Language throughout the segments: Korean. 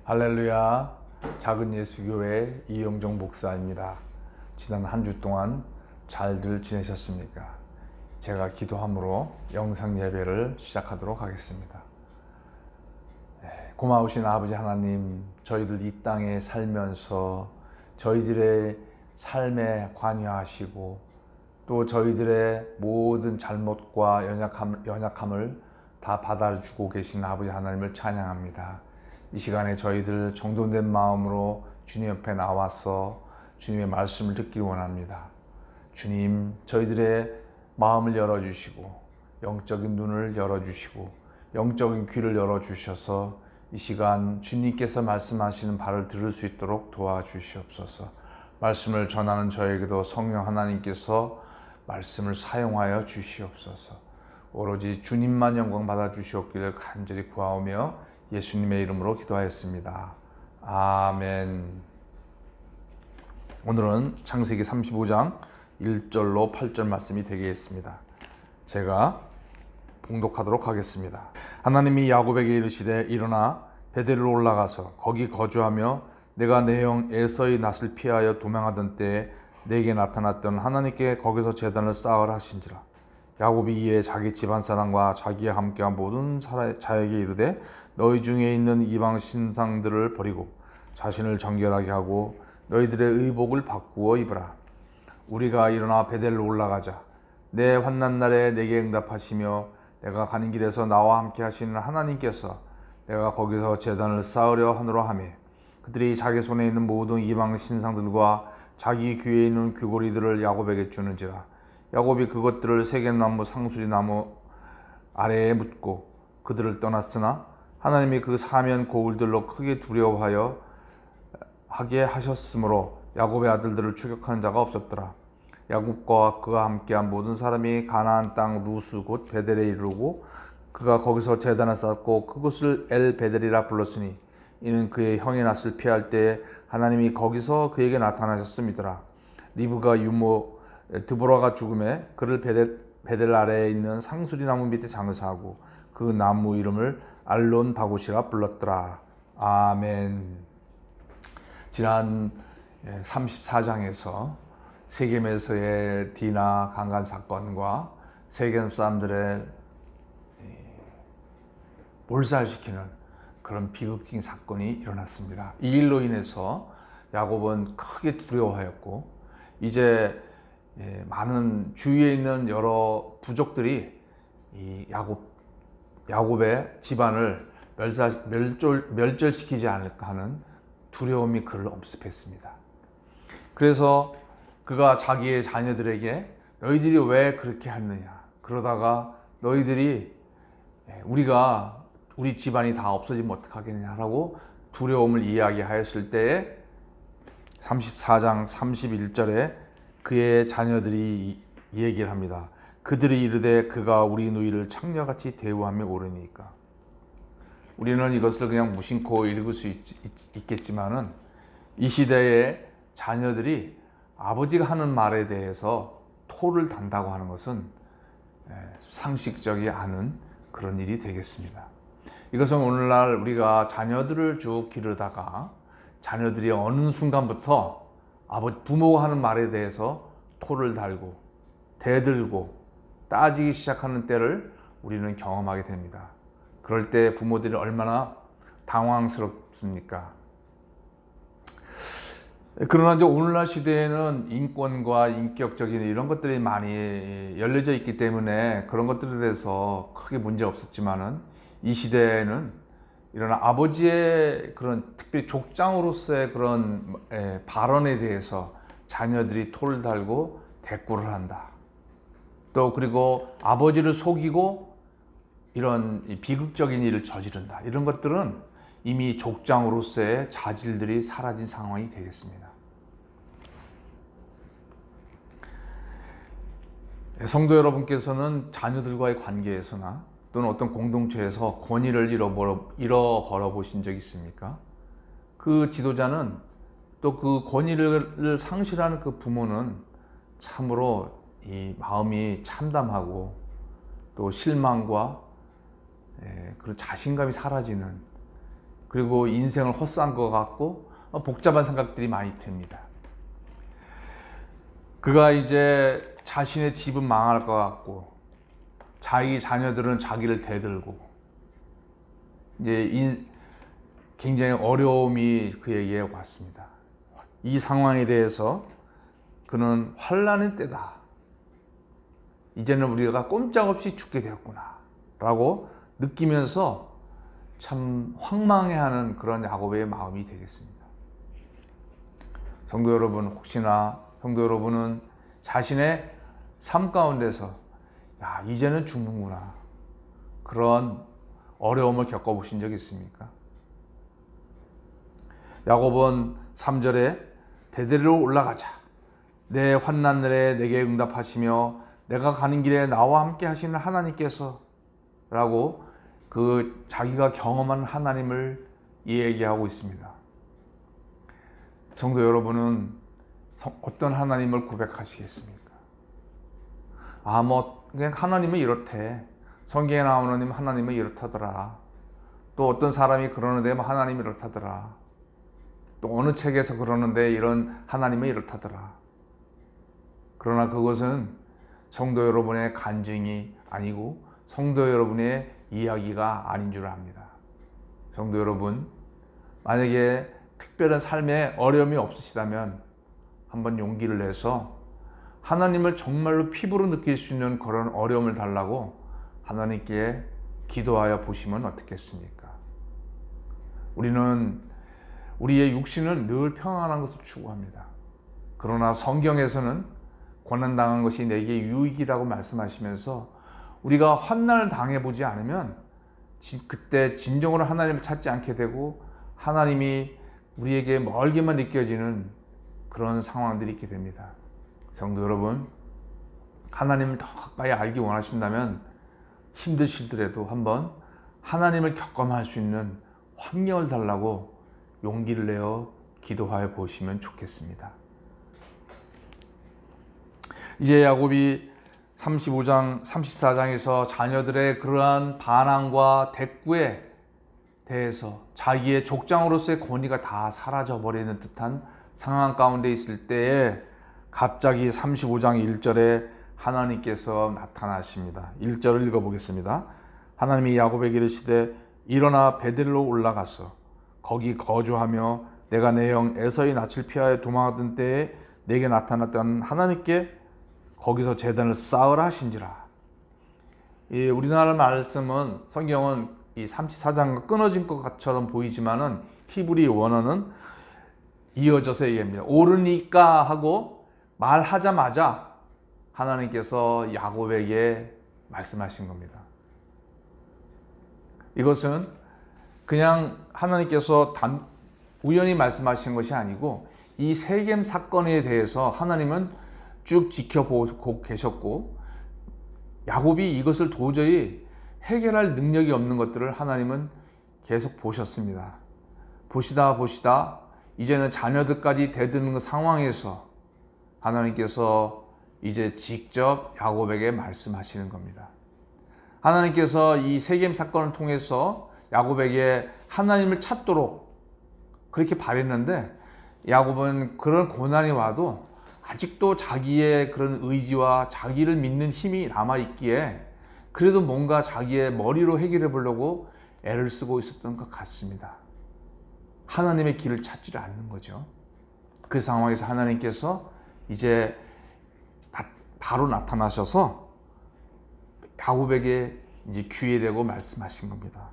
할렐루야. 작은 예수교회 이영종 목사입니다. 지난 한 주 동안 잘들 지내셨습니까? 제가 기도함으로 영상 예배를 시작하도록 하겠습니다. 고마우신 아버지 하나님, 저희들 이 땅에 살면서 저희들의 삶에 관여하시고 또 저희들의 모든 잘못과 연약함을 다 받아주고 계신 아버지 하나님을 찬양합니다. 이 시간에 저희들 정돈된 마음으로 주님 옆에 나와서 주님의 말씀을 듣기를 원합니다. 주님, 저희들의 마음을 열어주시고 영적인 눈을 열어주시고 영적인 귀를 열어주셔서 이 시간 주님께서 말씀하시는 바를 들을 수 있도록 도와주시옵소서. 말씀을 전하는 저에게도 성령 하나님께서 말씀을 사용하여 주시옵소서. 오로지 주님만 영광 받아 주시옵기를 간절히 구하오며 예수님의 이름으로 기도하였습니다. 아멘. 오늘은 창세기 35장 1절로 8절 말씀이 되겠습니다. 제가 봉독하도록 하겠습니다. 하나님이 야곱에게 이르시되 일어나 베델로 올라가서 거기 거주하며 내가 내 형 에서의 낯을 피하여 도망하던 때에 내게 나타났던 하나님께 거기서 제단을 쌓으라 하신지라. 야곱이 이에 자기 집안 사람과 자기와 함께한 모든 자에게 이르되 너희 중에 있는 이방 신상들을 버리고 자신을 정결하게 하고 너희들의 의복을 바꾸어 입으라. 우리가 일어나 베델로 올라가자. 내 환난 날에 내게 응답하시며 내가 가는 길에서 나와 함께 하시는 하나님께서 내가 거기서 제단을 쌓으려 하노라 하며 그들이 자기 손에 있는 모든 이방 신상들과 자기 귀에 있는 귀고리들을 야곱에게 주는지라. 야곱이 그것들을 세겜나무 상수리나무 아래에 묻고 그들을 떠났으나 하나님이 그 사면 고울들로 크게 두려워하여 하게 하셨으므로 야곱의 아들들을 추격하는 자가 없었더라. 야곱과 그와 함께한 모든 사람이 가나안 땅 루스 곧 베델에 이르고 그가 거기서 제단을 쌓고 그곳을 엘 베델이라 불렀으니 이는 그의 형의 낯을 피할 때에 하나님이 거기서 그에게 나타나셨음이더라. 리브가 유모 드보라가 죽음에 그를 베델 아래에 있는 상수리 나무 밑에 장사하고 그 나무 이름을 알론 바곳이라 불렀더라. 아멘. 지난 34장에서 세겜에서의 디나 강간 사건과 세겜 사람들의 몰살시키는 그런 비극적인 사건이 일어났습니다. 이 일로 인해서 야곱은 크게 두려워하였고 이제 많은 주위에 있는 여러 부족들이 이 야곱의 집안을 멸절시키지 않을까 하는 두려움이 그를 엄습했습니다. 그래서 그가 자기의 자녀들에게 너희들이 왜 그렇게 했느냐, 그러다가 너희들이 우리 집안이 다 없어지면 어떡하겠냐라고 두려움을 이야기하였을 때에 34장 31절에 그의 자녀들이 이 얘기를 합니다. 그들이 이르되 그가 우리 누이를 창녀같이 대우하며 오르니까. 우리는 이것을 그냥 무심코 읽을 수 있겠지만은 이 시대의 자녀들이 아버지가 하는 말에 대해서 토를 단다고 하는 것은 상식적이 않은 그런 일이 되겠습니다. 이것은 오늘날 우리가 자녀들을 쭉 기르다가 자녀들이 어느 순간부터 부모가 하는 말에 대해서 토를 달고 대들고 따지기 시작하는 때를 우리는 경험하게 됩니다. 그럴 때 부모들이 얼마나 당황스럽습니까? 그러나 이제 오늘날 시대에는 인권과 인격적인 이런 것들이 많이 열려져 있기 때문에 그런 것들에 대해서 크게 문제 없었지만은 이 시대에는 이런 아버지의 그런 특별히 족장으로서의 그런 발언에 대해서 자녀들이 토를 달고 대꾸를 한다. 또 그리고 아버지를 속이고 이런 비극적인 일을 저지른다. 이런 것들은 이미 족장으로서의 자질들이 사라진 상황이 되겠습니다. 성도 여러분께서는 자녀들과의 관계에서나 또는 어떤 공동체에서 권위를 잃어버려 보신 적 있습니까? 그 지도자는 또 그 권위를 상실하는 그 부모는 참으로 이 마음이 참담하고 또 실망과 그런 자신감이 사라지는 그리고 인생을 헛산 것 같고 복잡한 생각들이 많이 듭니다. 그가 이제 자신의 집은 망할 것 같고 자기 자녀들은 자기를 대들고 이제 굉장히 어려움이 그에게 왔습니다. 이 상황에 대해서 그는 환난의 때다. 이제는 우리가 꼼짝없이 죽게 되었구나 라고 느끼면서 참 황망해하는 그런 야곱의 마음이 되겠습니다. 성도 여러분, 혹시나 성도 여러분은 자신의 삶 가운데서 야, 이제는 죽는구나 그런 어려움을 겪어보신 적 있습니까? 야곱은 3절에 베델로 올라가자. 내 환난날에 내게 응답하시며 내가 가는 길에 나와 함께 하시는 하나님께서 라고 그 자기가 경험한 하나님을 얘기하고 있습니다. 성도 여러분은 어떤 하나님을 고백하시겠습니까? 그냥 하나님은 이렇대. 성경에 나오는 하나님은 이렇다더라. 또 어떤 사람이 그러는데 하나님이 이렇다더라. 또 어느 책에서 그러는데 이런 하나님은 이렇다더라. 그러나 그것은 성도 여러분의 간증이 아니고 성도 여러분의 이야기가 아닌 줄 압니다. 성도 여러분, 만약에 특별한 삶에 어려움이 없으시다면 한번 용기를 내서 하나님을 정말로 피부로 느낄 수 있는 그런 어려움을 달라고 하나님께 기도하여 보시면 어떻겠습니까? 우리는 우리의 육신은 늘 평안한 것을 추구합니다. 그러나 성경에서는 고난당한 것이 내게 유익이라고 말씀하시면서 우리가 환난을 당해보지 않으면 그때 진정으로 하나님을 찾지 않게 되고 하나님이 우리에게 멀게만 느껴지는 그런 상황들이 있게 됩니다. 성도 여러분, 하나님을 더 가까이 알기 원하신다면 힘드시더라도 한번 하나님을 경험할 수 있는 환경을 달라고 용기를 내어 기도하여 보시면 좋겠습니다. 이제 야곱이 35장, 34장에서 자녀들의 그러한 반항과 대꾸에 대해서 자기의 족장으로서의 권위가 다 사라져버리는 듯한 상황 가운데 있을 때에 갑자기 35장 1절에 하나님께서 나타나십니다. 1절을 읽어보겠습니다. 하나님이 야곱에게 이르시되 일어나 베델로 올라갔어. 거기 거주하며 내가 내 형 에서의 낯을 피하여 도망하던 때에 내게 나타났던 하나님께 거기서 제단을 쌓으라 하신지라. 이 우리나라 말씀은 성경은 이 34장과 끊어진 것처럼 보이지만은 히브리 원어는 이어져서 얘기합니다. 오르니까 하고 말하자마자 하나님께서 야곱에게 말씀하신 겁니다. 이것은 그냥 하나님께서 우연히 말씀하신 것이 아니고 이 세겜 사건에 대해서 하나님은 쭉 지켜보고 계셨고 야곱이 이것을 도저히 해결할 능력이 없는 것들을 하나님은 계속 보셨습니다. 보시다 이제는 자녀들까지 대드는 그 상황에서 하나님께서 이제 직접 야곱에게 말씀하시는 겁니다. 하나님께서 이 세겜 사건을 통해서 야곱에게 하나님을 찾도록 그렇게 바랬는데 야곱은 그런 고난이 와도 아직도 자기의 그런 의지와 자기를 믿는 힘이 남아있기에 그래도 뭔가 자기의 머리로 해결해 보려고 애를 쓰고 있었던 것 같습니다. 하나님의 길을 찾지를 않는 거죠. 그 상황에서 하나님께서 이제 바로 나타나셔서 야곱에게 이제 귀에 대고 말씀하신 겁니다.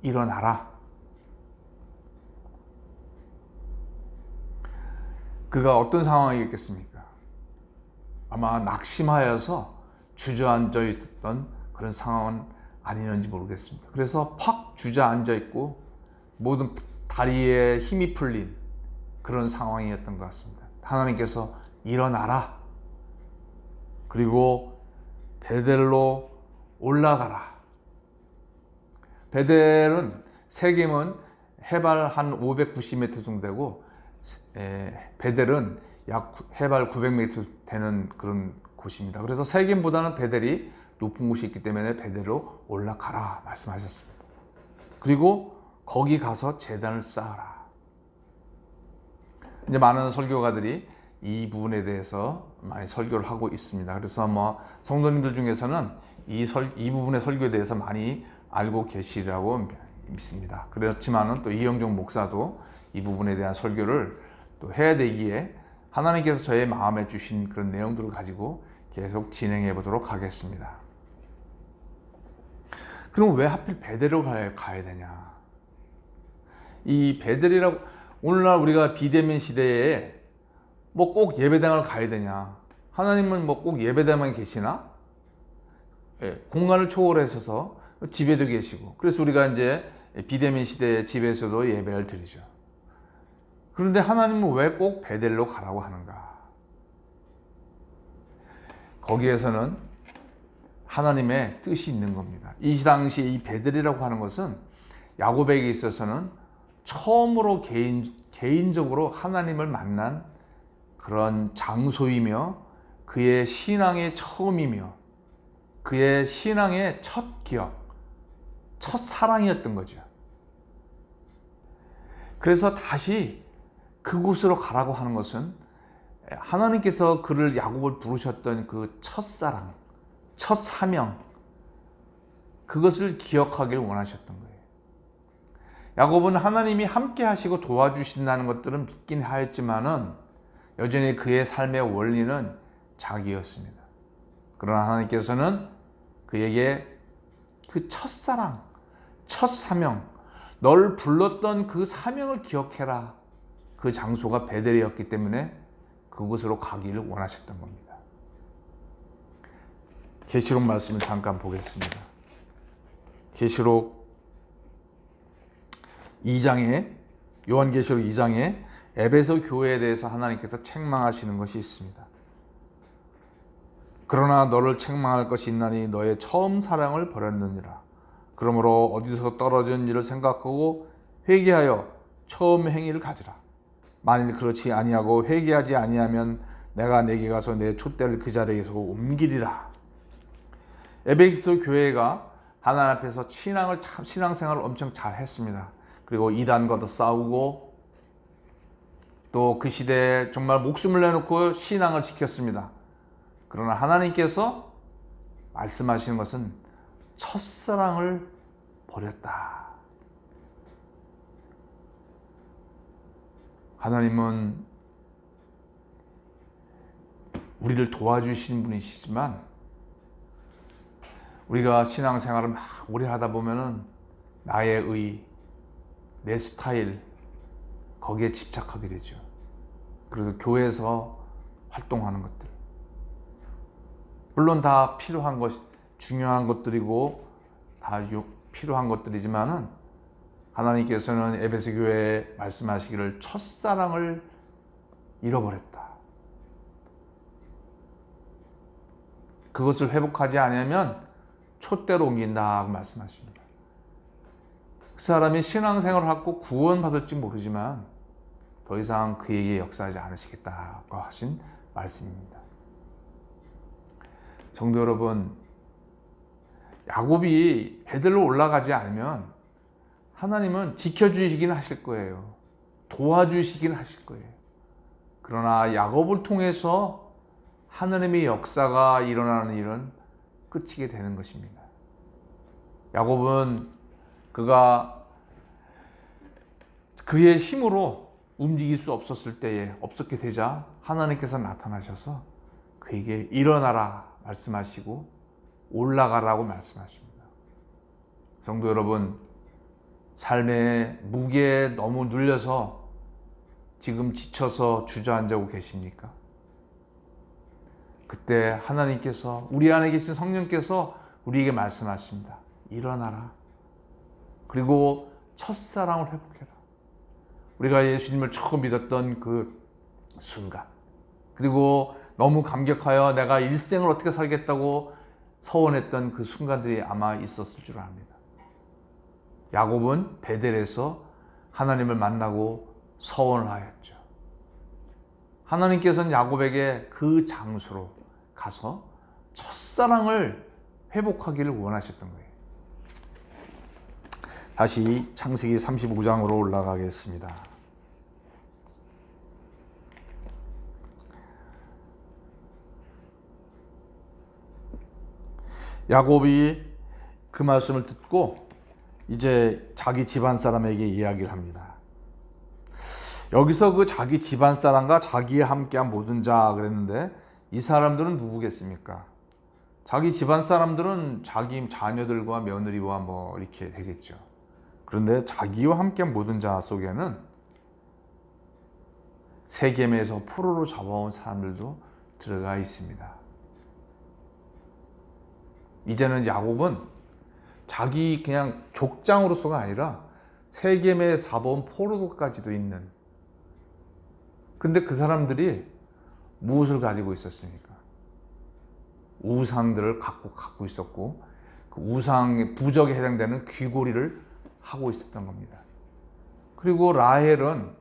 일어나라. 그가 어떤 상황이겠습니까? 아마 낙심하여서 주저앉아 있었던 그런 상황은 아니었는지 모르겠습니다. 그래서 팍 주저앉아 있고 모든 다리에 힘이 풀린 그런 상황이었던 것 같습니다. 하나님께서 일어나라. 그리고 베델로 올라가라. 베델은 세겜은 해발 한 590m 정도 되고 베델은 약 해발 900m 되는 그런 곳입니다. 그래서 세겜보다는 베델이 높은 곳이 있기 때문에 베델로 올라가라 말씀하셨습니다. 그리고 거기 가서 제단을 쌓아라. 이제 많은 설교가들이 이 부분에 대해서 많이 설교를 하고 있습니다. 그래서 뭐 성도님들 중에서는 이 부분의 설교에 대해서 많이 알고 계시리라고 믿습니다. 그렇지만은 또 이영종 목사도 이 부분에 대한 설교를 또 해야 되기에 하나님께서 저의 마음에 주신 그런 내용들을 가지고 계속 진행해 보도록 하겠습니다. 그럼 왜 하필 베델로 가야 되냐? 이 베델이라고, 오늘날 우리가 비대면 시대에 뭐 꼭 예배당을 가야 되냐? 하나님은 뭐 꼭 예배당만 계시나? 예, 공간을 초월해서 집에도 계시고, 그래서 우리가 이제 비대면 시대에 집에서도 예배를 드리죠. 그런데 하나님은 왜 꼭 베델로 가라고 하는가? 거기에서는 하나님의 뜻이 있는 겁니다. 이 당시에 이 베델이라고 하는 것은 야곱에게 있어서는 처음으로 개인적으로 하나님을 만난 그런 장소이며, 그의 신앙의 처음이며, 그의 신앙의 첫 기억, 첫 사랑이었던 거죠. 그래서 다시 그곳으로 가라고 하는 것은 하나님께서 그를, 야곱을 부르셨던 그 첫사랑, 첫 사명, 그것을 기억하길 원하셨던 거예요. 야곱은 하나님이 함께 하시고 도와주신다는 것들은 믿긴 하였지만은 여전히 그의 삶의 원리는 자기였습니다. 그러나 하나님께서는 그에게 그 첫사랑, 첫 사명, 널 불렀던 그 사명을 기억해라. 그 장소가 베델이었기 때문에 그곳으로 가기를 원하셨던 겁니다. 계시록 말씀을 잠깐 보겠습니다. 계시록 2장에, 요한계시록 2장에 에베소 교회에 대해서 하나님께서 책망하시는 것이 있습니다. 그러나 너를 책망할 것이 있나니 너의 처음 사랑을 버렸느니라. 그러므로 어디서 떨어진 일을 생각하고 회개하여 처음 행위를 가지라. 만일 그렇지 아니하고 회개하지 아니하면 내가 내게 가서 내 촛대를 그 자리에서 옮기리라. 에베소 교회가 하나님 앞에서 신앙생활을 엄청 잘 했습니다. 그리고 이단과도 싸우고 또 그 시대에 정말 목숨을 내놓고 신앙을 지켰습니다. 그러나 하나님께서 말씀하시는 것은 첫사랑을 버렸다. 하나님은 우리를 도와주시는 분이시지만 우리가 신앙생활을 막 오래 하다 보면은 나의 의, 내 스타일, 거기에 집착하게 되죠. 그리고 교회에서 활동하는 것들, 물론 다 필요한 것, 중요한 것들이고 다 필요한 것들이지만은 하나님께서는 에베소 교회에 말씀하시기를 첫사랑을 잃어버렸다. 그것을 회복하지 않으면 촛대로 옮긴다고 말씀하십니다. 그 사람이 신앙생활을 하고 구원받을지 모르지만 더 이상 그에게 역사하지 않으시겠다고 하신 말씀입니다. 성도 여러분, 야곱이 베델로 올라가지 않으면 하나님은 지켜주시긴 하실 거예요. 도와주시긴 하실 거예요. 그러나 야곱을 통해서 하나님의 역사가 일어나는 일은 끝이게 되는 것입니다. 야곱은 그가 그의 힘으로 움직일 수 없었을 때에, 없었게 되자 하나님께서 나타나셔서 그에게 일어나라 말씀하시고 올라가라고 말씀하십니다. 성도 여러분, 삶의 무게에 너무 눌려서 지금 지쳐서 주저앉아 계십니까? 그때 하나님께서, 우리 안에 계신 성령께서 우리에게 말씀하십니다. 일어나라. 그리고 첫사랑을 회복해라. 우리가 예수님을 처음 믿었던 그 순간, 그리고 너무 감격하여 내가 일생을 어떻게 살겠다고 서원했던 그 순간들이 아마 있었을 줄 압니다. 야곱은 베델에서 하나님을 만나고 서원을 하였죠. 하나님께서는 야곱에게 그 장소로 가서 첫사랑을 회복하기를 원하셨던 거예요. 다시 창세기 35장으로 올라가겠습니다. 야곱이 그 말씀을 듣고 이제 자기 집안 사람에게 이야기를 합니다. 여기서 그 자기 집안 사람과 자기와 함께한 모든 자 그랬는데 이 사람들은 누구겠습니까? 자기 집안 사람들은 자기 자녀들과 며느리와 뭐 이렇게 되겠죠. 그런데 자기와 함께한 모든 자 속에는 세겜에서 포로로 잡아온 사람들도 들어가 있습니다. 이제는 야곱은 자기 그냥 족장으로서가 아니라 세겜에 잡아온 포로들까지도 있는, 근데 그 사람들이 무엇을 가지고 있었습니까? 우상들을 갖고 있었고 그 우상의 부적에 해당되는 귀고리를 하고 있었던 겁니다. 그리고 라헬은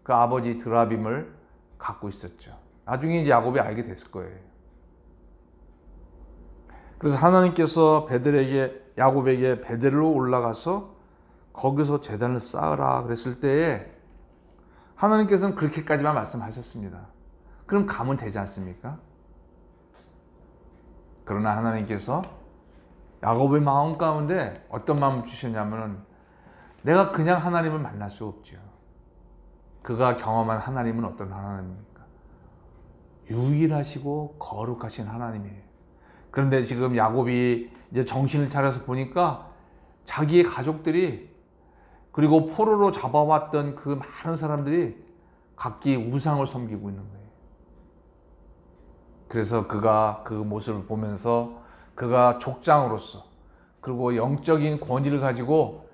그 아버지 드라빔을 갖고 있었죠. 나중에 이제 야곱이 알게 됐을 거예요. 그래서 하나님께서 야곱에게 베델로 올라가서 거기서 제단을 쌓으라 그랬을 때에 하나님께서는 그렇게까지만 말씀하셨습니다. 그럼 가면 되지 않습니까? 그러나 하나님께서 야곱의 마음 가운데 어떤 마음을 주셨냐면 내가 그냥 하나님을 만날 수 없죠. 그가 경험한 하나님은 어떤 하나님입니까? 유일하시고 거룩하신 하나님이에요. 그런데 지금 야곱이 이제 정신을 차려서 보니까 자기의 가족들이 그리고 포로로 잡아왔던 그 많은 사람들이 각기 우상을 섬기고 있는 거예요. 그래서 그가 그 모습을 보면서 그가 족장으로서 그리고 영적인 권위를 가지고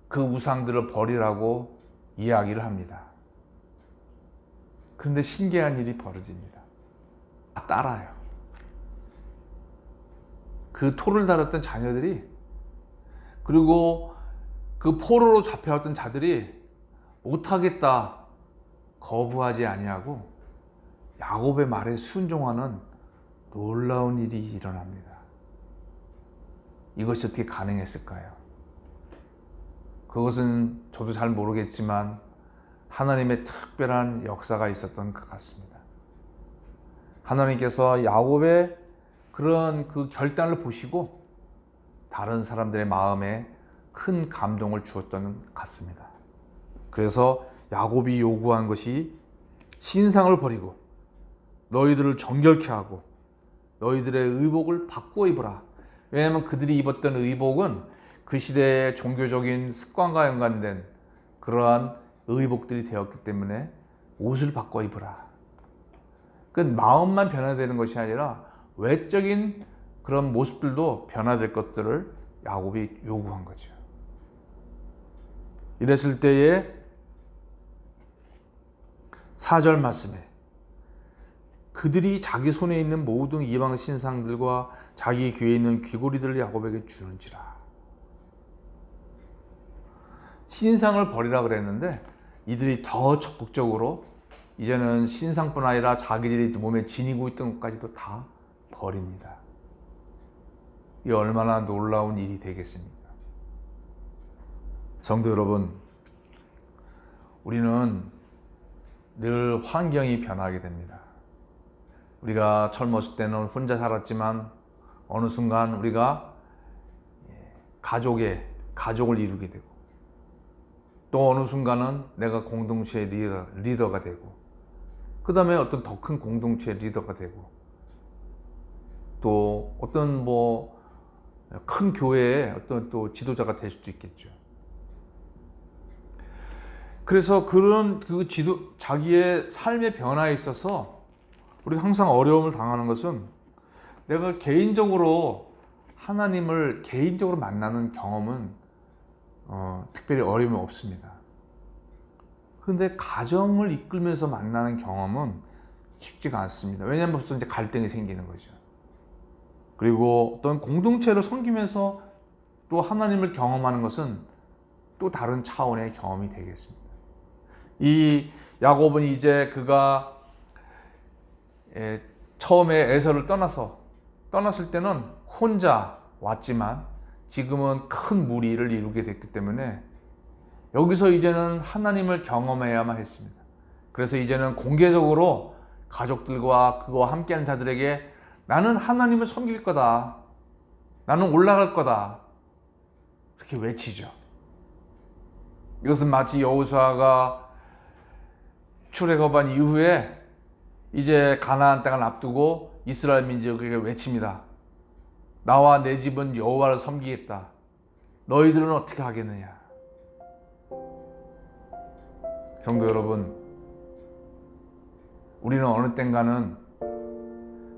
그 우상들을 버리라고 이야기를 합니다. 그런데 신기한 일이 벌어집니다. 따라요. 그 토를 달았던 자녀들이 그리고 그 포로로 잡혀왔던 자들이 못하겠다 거부하지 아니하고 야곱의 말에 순종하는 놀라운 일이 일어납니다. 이것이 어떻게 가능했을까요? 그것은 저도 잘 모르겠지만 하나님의 특별한 역사가 있었던 것 같습니다. 하나님께서 야곱의 그런 그 결단을 보시고 다른 사람들의 마음에 큰 감동을 주었던 것 같습니다. 그래서 야곱이 요구한 것이 신상을 버리고 너희들을 정결케 하고 너희들의 의복을 바꿔 입으라. 왜냐하면 그들이 입었던 의복은 그 시대의 종교적인 습관과 연관된 그러한 의복들이 되었기 때문에 옷을 바꿔 입으라. 그 마음만 변화되는 것이 아니라 외적인 그런 모습들도 변화될 것들을 야곱이 요구한 거죠. 이랬을 때에 4절 말씀에 그들이 자기 손에 있는 모든 이방 신상들과 자기 귀에 있는 귀고리들을 야곱에게 주는지라. 신상을 버리라 그랬는데 이들이 더 적극적으로 이제는 신상뿐 아니라 자기들이 몸에 지니고 있던 것까지도 다 버립니다. 이 얼마나 놀라운 일이 되겠습니까? 성도 여러분, 우리는 늘 환경이 변하게 됩니다. 우리가 젊었을 때는 혼자 살았지만 어느 순간 우리가 가족을 이루게 되고 또 어느 순간은 내가 공동체의 리더가 되고 그 다음에 어떤 더 큰 공동체의 리더가 되고 또 어떤 큰 교회의 어떤 또 지도자가 될 수도 있겠죠. 그래서 그런 자기의 삶의 변화에 있어서 우리가 항상 어려움을 당하는 것은 내가 개인적으로 하나님을 개인적으로 만나는 경험은 특별히 어려움이 없습니다. 그런데 가정을 이끌면서 만나는 경험은 쉽지가 않습니다. 왜냐하면 벌써 이제 갈등이 생기는 거죠. 그리고 어떤 공동체를 섬기면서 또 하나님을 경험하는 것은 또 다른 차원의 경험이 되겠습니다. 이 야곱은 이제 그가 처음에 에서를 떠났을 때는 혼자 왔지만 지금은 큰 무리를 이루게 됐기 때문에 여기서 이제는 하나님을 경험해야만 했습니다. 그래서 이제는 공개적으로 가족들과 그와 함께하는 자들에게 나는 하나님을 섬길 거다, 나는 올라갈 거다, 그렇게 외치죠. 이것은 마치 여호수아가 출애굽한 이후에 이제 가나안 땅을 앞두고 이스라엘 민족에게 외칩니다. 나와 내 집은 여호와를 섬기겠다. 너희들은 어떻게 하겠느냐. 성도 여러분, 우리는 어느 땐가는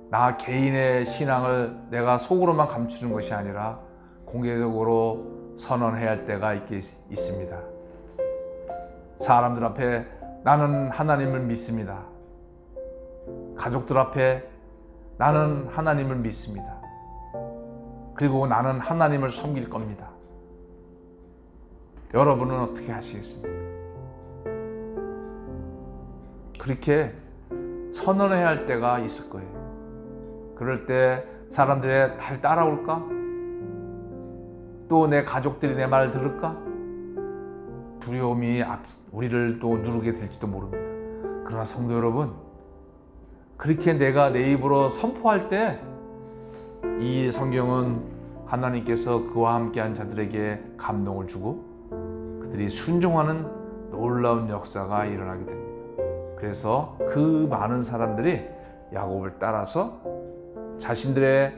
나 개인의 신앙을 내가 속으로만 감추는 것이 아니라 공개적으로 선언해야 할 때가 있습니다. 사람들 앞에 나는 하나님을 믿습니다. 가족들 앞에 나는 하나님을 믿습니다. 그리고 나는 하나님을 섬길 겁니다. 여러분은 어떻게 하시겠습니까? 그렇게 선언해야 할 때가 있을 거예요. 그럴 때 사람들이 날 따라올까? 또 내 가족들이 내 말을 들을까? 두려움이 우리를 또 누르게 될지도 모릅니다. 그러나 성도 여러분, 그렇게 내가 내 입으로 선포할 때 이 성경은 하나님께서 그와 함께한 자들에게 감동을 주고 그들이 순종하는 놀라운 역사가 일어나게 됩니다. 그래서 그 많은 사람들이 야곱을 따라서 자신들이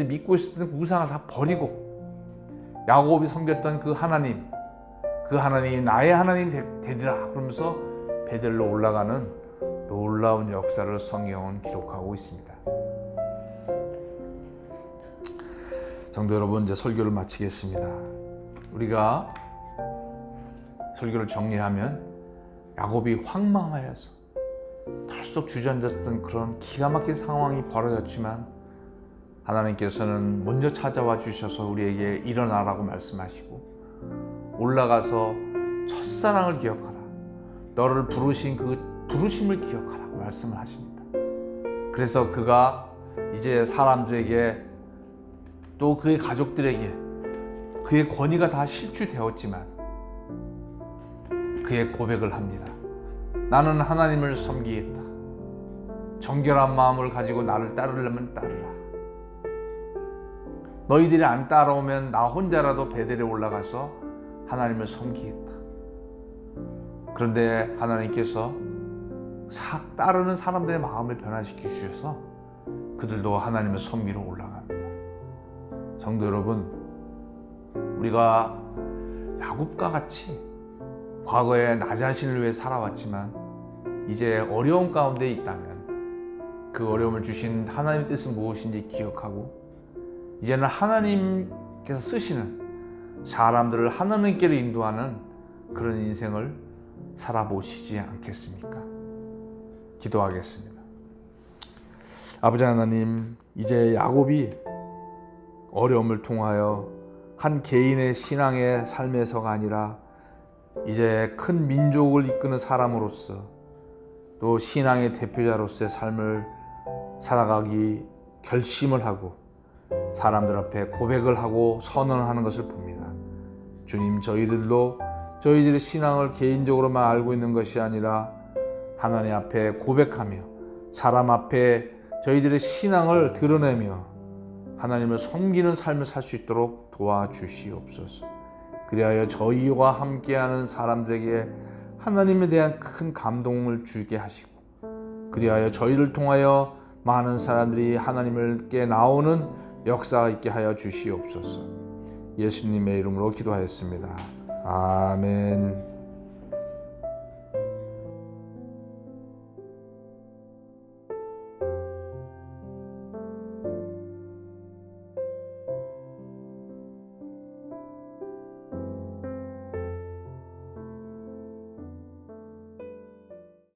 믿고 있었던 우상을 다 버리고 야곱이 섬겼던 그 하나님이 나의 하나님 되리라 그러면서 베델로 올라가는 놀라운 역사를 성경은 기록하고 있습니다. 성도 여러분, 이제 설교를 마치겠습니다. 우리가 설교를 정리하면 야곱이 황망하여서 털썩 주저앉았던 그런 기가 막힌 상황이 벌어졌지만 하나님께서는 먼저 찾아와 주셔서 우리에게 일어나라고 말씀하시고 올라가서 첫사랑을 기억하라, 너를 부르신 그 부르심을 기억하라고 말씀을 하십니다. 그래서 그가 이제 사람들에게 또 그의 가족들에게 그의 권위가 다 실추되었지만 그의 고백을 합니다. 나는 하나님을 섬기겠다. 정결한 마음을 가지고 나를 따르려면 따르라. 너희들이 안 따라오면 나 혼자라도 베델에 올라가서 하나님을 섬기겠다. 그런데 하나님께서 따르는 사람들의 마음을 변화시켜 주셔서 그들도 하나님을 섬기러 올라갑니다. 성도 여러분, 우리가 야곱과 같이 과거에 나 자신을 위해 살아왔지만 이제 어려움 가운데 있다면 그 어려움을 주신 하나님의 뜻은 무엇인지 기억하고 이제는 하나님께서 쓰시는 사람들을 하나님께로 인도하는 그런 인생을 살아보시지 않겠습니까? 기도하겠습니다. 아버지 하나님, 이제 야곱이 어려움을 통하여 한 개인의 신앙의 삶에서가 아니라 이제 큰 민족을 이끄는 사람으로서 또 신앙의 대표자로서의 삶을 살아가기 결심을 하고 사람들 앞에 고백을 하고 선언하는 것을 봅니다. 주님, 저희들도 저희들의 신앙을 개인적으로만 알고 있는 것이 아니라 하나님 앞에 고백하며 사람 앞에 저희들의 신앙을 드러내며 하나님을 섬기는 삶을 살 수 있도록 도와주시옵소서. 그리하여 저희와 함께하는 사람들에게 하나님에 대한 큰 감동을 주게 하시고 그리하여 저희를 통하여 많은 사람들이 하나님께 나오는 역사가 있게 하여 주시옵소서. 예수님의 이름으로 기도하였습니다. 아멘.